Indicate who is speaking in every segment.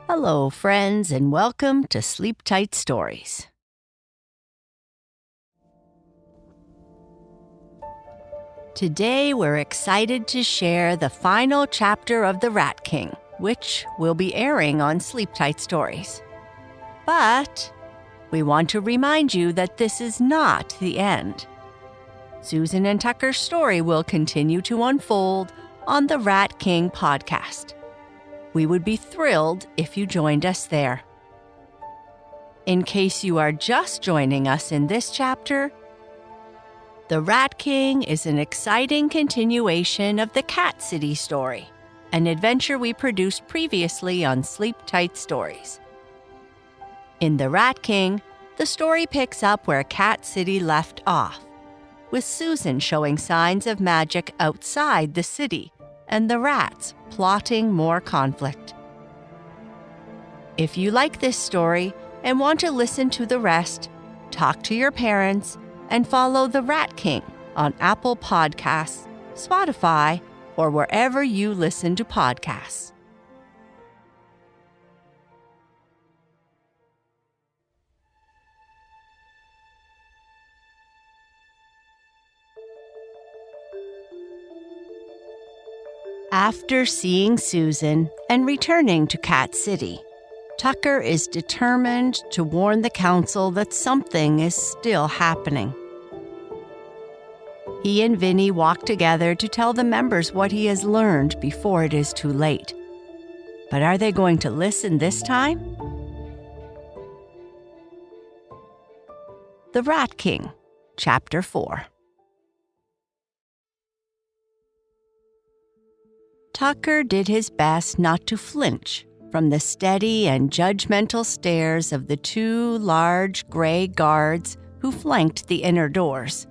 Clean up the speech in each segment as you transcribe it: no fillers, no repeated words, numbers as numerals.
Speaker 1: Hello, friends, and welcome to Sleep Tight Stories. Today, we're excited to share the final chapter of The Rat King, which will be airing on Sleep Tight Stories. But we want to remind you that this is not the end. Susan and Tucker's story will continue to unfold on the Rat King podcast. We would be thrilled if you joined us there. In case you are just joining us in this chapter, The Rat King is an exciting continuation of the Cat City story, an adventure we produced previously on Sleep Tight Stories. In The Rat King, the story picks up where Cat City left off, with Susan showing signs of magic outside the city and the rats plotting more conflict. If you like this story and want to listen to the rest, talk to your parents and follow The Rat King on Apple Podcasts, Spotify, or wherever you listen to podcasts. After seeing Susan and returning to Cat City, Tucker is determined to warn the council that something is still happening. He and Vinnie walk together to tell the members what he has learned before it is too late. But are they going to listen this time? The Rat King, Chapter 4. Tucker did his best not to flinch from the steady and judgmental stares of the two large gray guards who flanked the inner doors.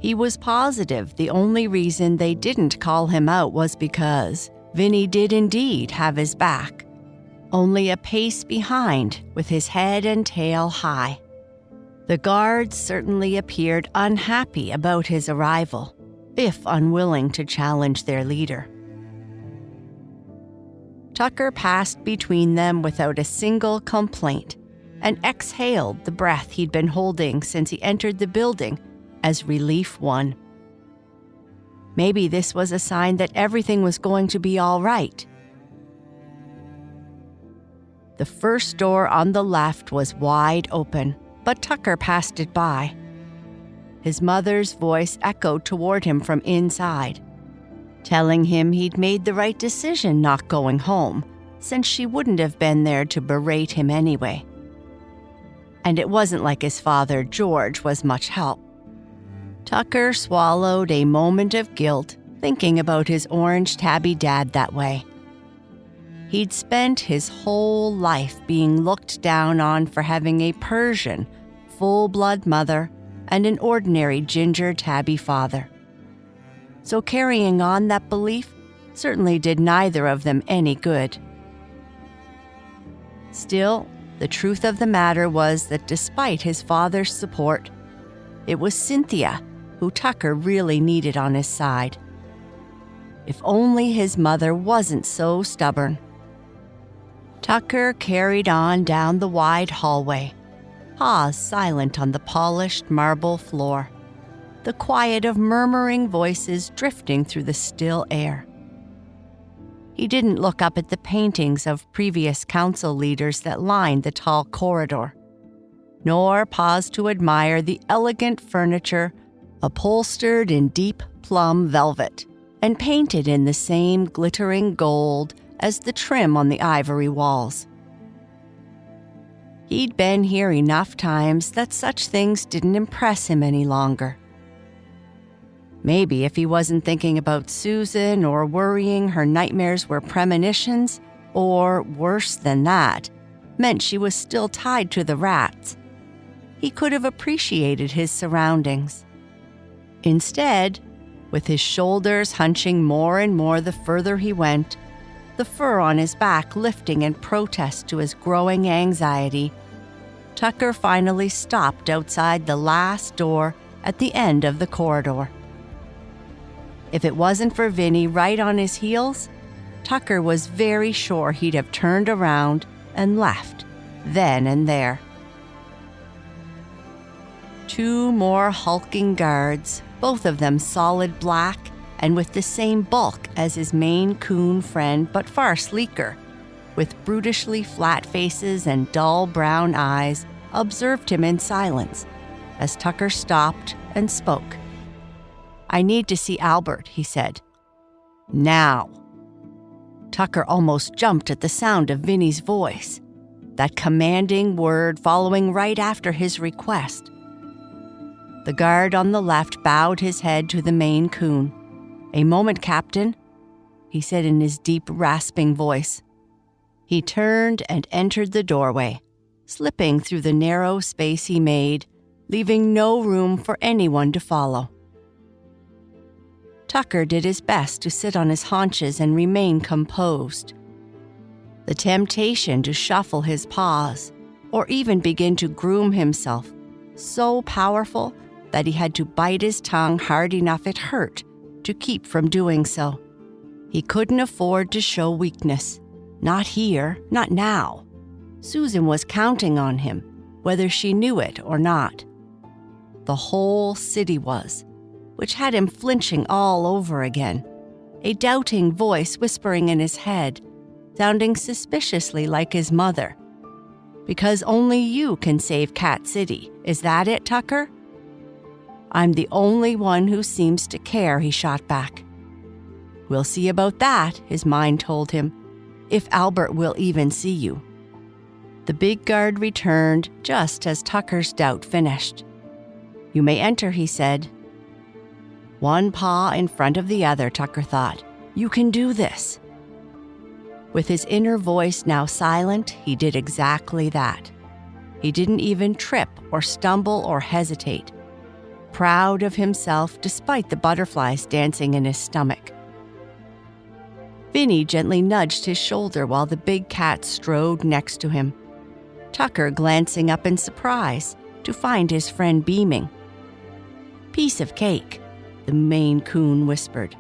Speaker 1: He was positive the only reason they didn't call him out was because Vinnie did indeed have his back, only a pace behind with his head and tail high. The guards certainly appeared unhappy about his arrival, if unwilling to challenge their leader. Tucker passed between them without a single complaint and exhaled the breath he'd been holding since he entered the building as relief won. Maybe this was a sign that everything was going to be all right. The first door on the left was wide open, but Tucker passed it by. His mother's voice echoed toward him from inside, telling him he'd made the right decision not going home, since she wouldn't have been there to berate him anyway. And it wasn't like his father, George, was much help. Tucker swallowed a moment of guilt, thinking about his orange tabby dad that way. He'd spent his whole life being looked down on for having a Persian, full-blood mother and an ordinary ginger tabby father. So carrying on that belief certainly did neither of them any good. Still, the truth of the matter was that despite his father's support, it was Cynthia who Tucker really needed on his side. If only his mother wasn't so stubborn. Tucker carried on down the wide hallway, paws silent on the polished marble floor, the quiet of murmuring voices drifting through the still air. He didn't look up at the paintings of previous council leaders that lined the tall corridor, nor pause to admire the elegant furniture upholstered in deep plum velvet and painted in the same glittering gold as the trim on the ivory walls. He'd been here enough times that such things didn't impress him any longer. Maybe if he wasn't thinking about Susan or worrying her nightmares were premonitions, or worse than that, meant she was still tied to the rats, he could have appreciated his surroundings. Instead, with his shoulders hunching more and more the further he went, the fur on his back lifting in protest to his growing anxiety, Tucker finally stopped outside the last door at the end of the corridor. If it wasn't for Vinnie right on his heels, Tucker was very sure he'd have turned around and left, then and there. 2 more hulking guards, both of them solid black and with the same bulk as his Maine Coon friend, but far sleeker, with brutishly flat faces and dull brown eyes, observed him in silence as Tucker stopped and spoke. "I need to see Albert," he said. "Now." Tucker almost jumped at the sound of Vinnie's voice, that commanding word following right after his request. The guard on the left bowed his head to the Maine Coon. "A moment, Captain," he said in his deep, rasping voice. He turned and entered the doorway, slipping through the narrow space he made, leaving no room for anyone to follow. Tucker did his best to sit on his haunches and remain composed. The temptation to shuffle his paws, or even begin to groom himself, so powerful that he had to bite his tongue hard enough it hurt to keep from doing so. He couldn't afford to show weakness. Not here, not now. Susan was counting on him, whether she knew it or not. The whole city was, which had him flinching all over again, a doubting voice whispering in his head, sounding suspiciously like his mother. "Because only you can save Cat City. Is that it, Tucker?" "I'm the only one who seems to care," he shot back. "We'll see about that," his mind told him, "if Albert will even see you." The big guard returned just as Tucker's doubt finished. "You may enter," he said. One paw in front of the other, Tucker thought. "You can do this." With his inner voice now silent, he did exactly that. He didn't even trip or stumble or hesitate, proud of himself despite the butterflies dancing in his stomach. Vinnie gently nudged his shoulder while the big cat strode next to him, Tucker glancing up in surprise to find his friend beaming. "Piece of cake," the Maine Coon whispered.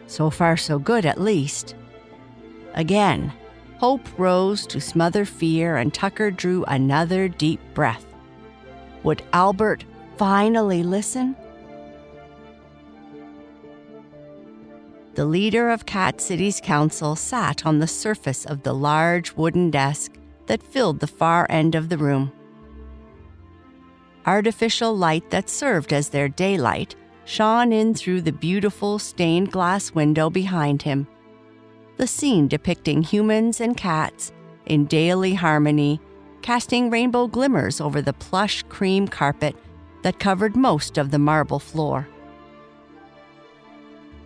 Speaker 1: "So far so good, at least." Again, hope rose to smother fear, and Tucker drew another deep breath. Would Albert finally listen? The leader of Cat City's council sat on the surface of the large wooden desk that filled the far end of the room. Artificial light that served as their daylight shone in through the beautiful stained glass window behind him. The scene depicting humans and cats in daily harmony, casting rainbow glimmers over the plush cream carpet that covered most of the marble floor.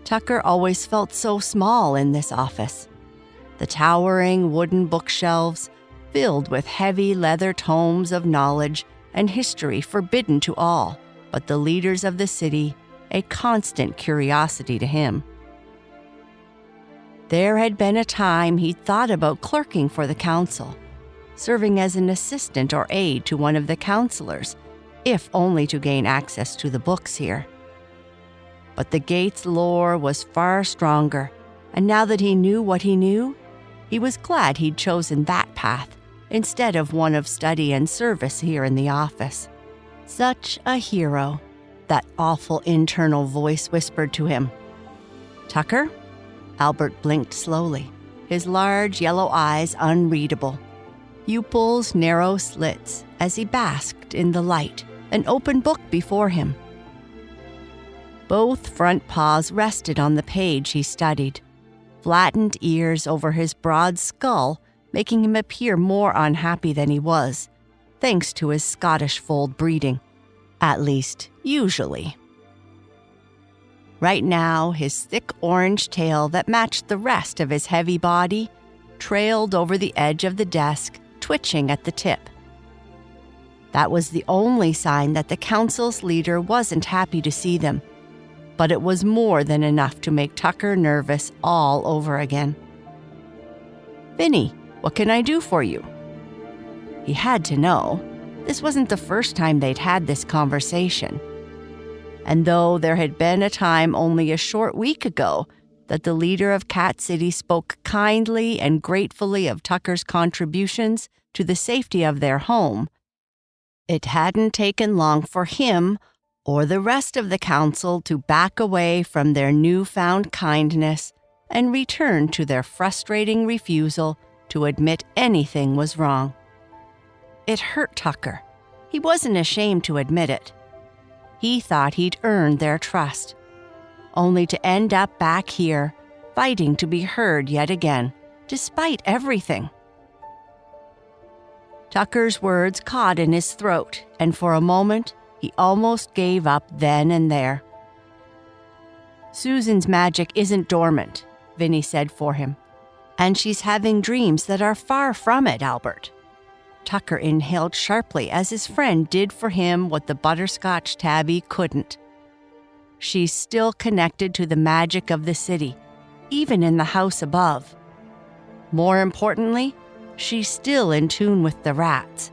Speaker 1: Tucker always felt so small in this office. The towering wooden bookshelves, filled with heavy leather tomes of knowledge and history forbidden to all but the leaders of the city, a constant curiosity to him. There had been a time he'd thought about clerking for the council, serving as an assistant or aide to one of the councilors, if only to gain access to the books here. But the Gates lore was far stronger, and now that he knew what he knew, he was glad he'd chosen that path instead of one of study and service here in the office. Such a hero, that awful internal voice whispered to him. "Tucker?" Albert blinked slowly, his large yellow eyes unreadable, pupils narrow slits as he basked in the light, an open book before him. Both front paws rested on the page he studied, flattened ears over his broad skull making him appear more unhappy than he was, thanks to his Scottish fold breeding. At least, usually. Right now, his thick orange tail that matched the rest of his heavy body trailed over the edge of the desk, twitching at the tip. That was the only sign that the council's leader wasn't happy to see them, but it was more than enough to make Tucker nervous all over again. "Vinnie, what can I do for you?" He had to know. This wasn't the first time they'd had this conversation. And though there had been a time only a short week ago that the leader of Cat City spoke kindly and gratefully of Tucker's contributions to the safety of their home, it hadn't taken long for him or the rest of the council to back away from their newfound kindness and return to their frustrating refusal to admit anything was wrong. It hurt Tucker. He wasn't ashamed to admit it. He thought he'd earned their trust, only to end up back here, fighting to be heard yet again, despite everything. Tucker's words caught in his throat, and for a moment, he almost gave up then and there. "Susan's magic isn't dormant," Vinnie said for him, "and she's having dreams that are far from it, Albert." Tucker inhaled sharply as his friend did for him what the butterscotch tabby couldn't. She's still connected to the magic of the city, even in the house above. More importantly, she's still in tune with the rats.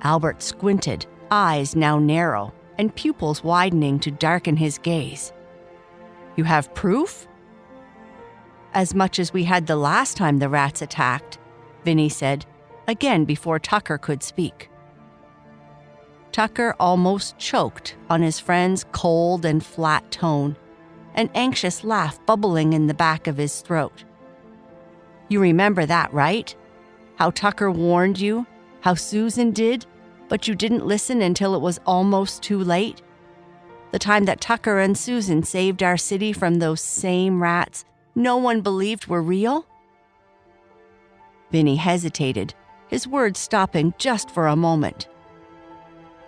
Speaker 1: Albert squinted, eyes now narrow and pupils widening to darken his gaze. "You have proof?" "As much as we had the last time the rats attacked," Vinnie said, again before Tucker could speak. Tucker almost choked on his friend's cold and flat tone, an anxious laugh bubbling in the back of his throat. "You remember that, right? How Tucker warned you, how Susan did, but you didn't listen until it was almost too late? The time that Tucker and Susan saved our city from those same rats no one believed were real?" Vinnie hesitated, his words stopping just for a moment.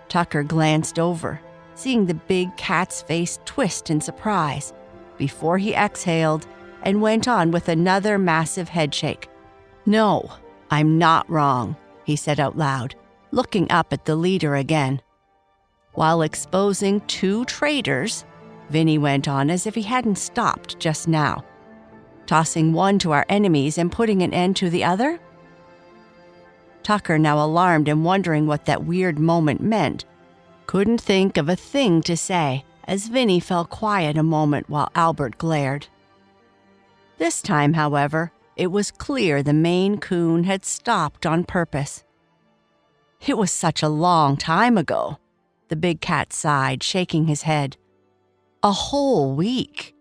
Speaker 1: Tucker glanced over, seeing the big cat's face twist in surprise, before he exhaled and went on with another massive headshake. "No, I'm not wrong," he said out loud, looking up at the leader again. "While exposing two traitors," Vinnie went on as if he hadn't stopped just now, "tossing one to our enemies and putting an end to the other?" Tucker, now alarmed and wondering what that weird moment meant, couldn't think of a thing to say as Vinnie fell quiet a moment while Albert glared. This time, however, it was clear the Maine Coon had stopped on purpose. "It was such a long time ago," the big cat sighed, shaking his head. "A whole week."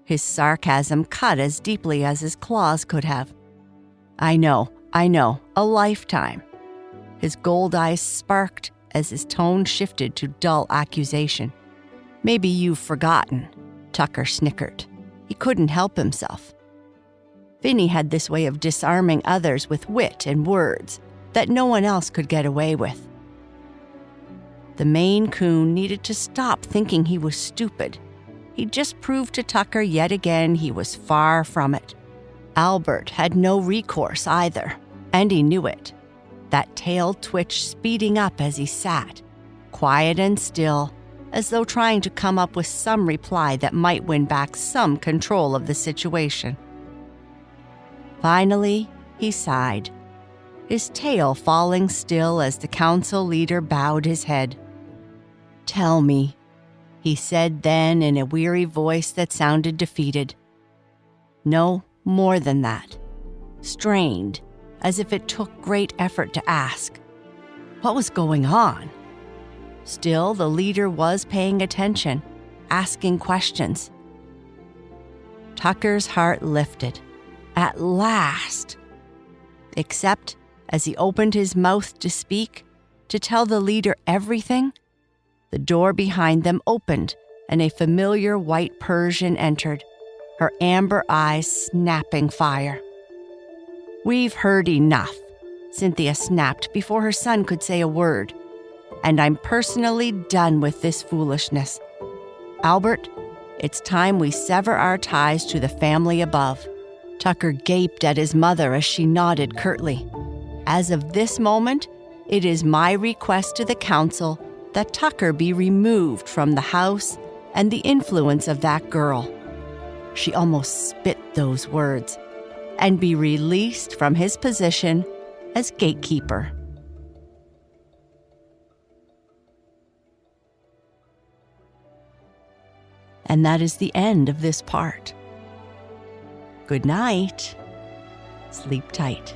Speaker 1: His sarcasm cut as deeply as his claws could have. I know, a lifetime." His gold eyes sparked as his tone shifted to dull accusation. "Maybe you've forgotten," Tucker snickered. He couldn't help himself. Vinnie had this way of disarming others with wit and words that no one else could get away with. The Maine Coon needed to stop thinking he was stupid. He just proved to Tucker yet again he was far from it. Albert had no recourse either, and he knew it. That tail twitch speeding up as he sat, quiet and still, as though trying to come up with some reply that might win back some control of the situation. Finally, he sighed, his tail falling still as the council leader bowed his head. "Tell me," he said then in a weary voice that sounded defeated. No, more than that. Strained, as if it took great effort to ask. What was going on? Still, the leader was paying attention, asking questions. Tucker's heart lifted. At last! Except, as he opened his mouth to speak, to tell the leader everything, the door behind them opened and a familiar white Persian entered, her amber eyes snapping fire. "We've heard enough," Cynthia snapped before her son could say a word. "And I'm personally done with this foolishness. Albert, it's time we sever our ties to the family above." Tucker gaped at his mother as she nodded curtly. "As of this moment, it is my request to the council that Tucker be removed from the house and the influence of that girl." She almost spit those words. "And be released from his position as gatekeeper." And that is the end of this part. Good night. Sleep tight.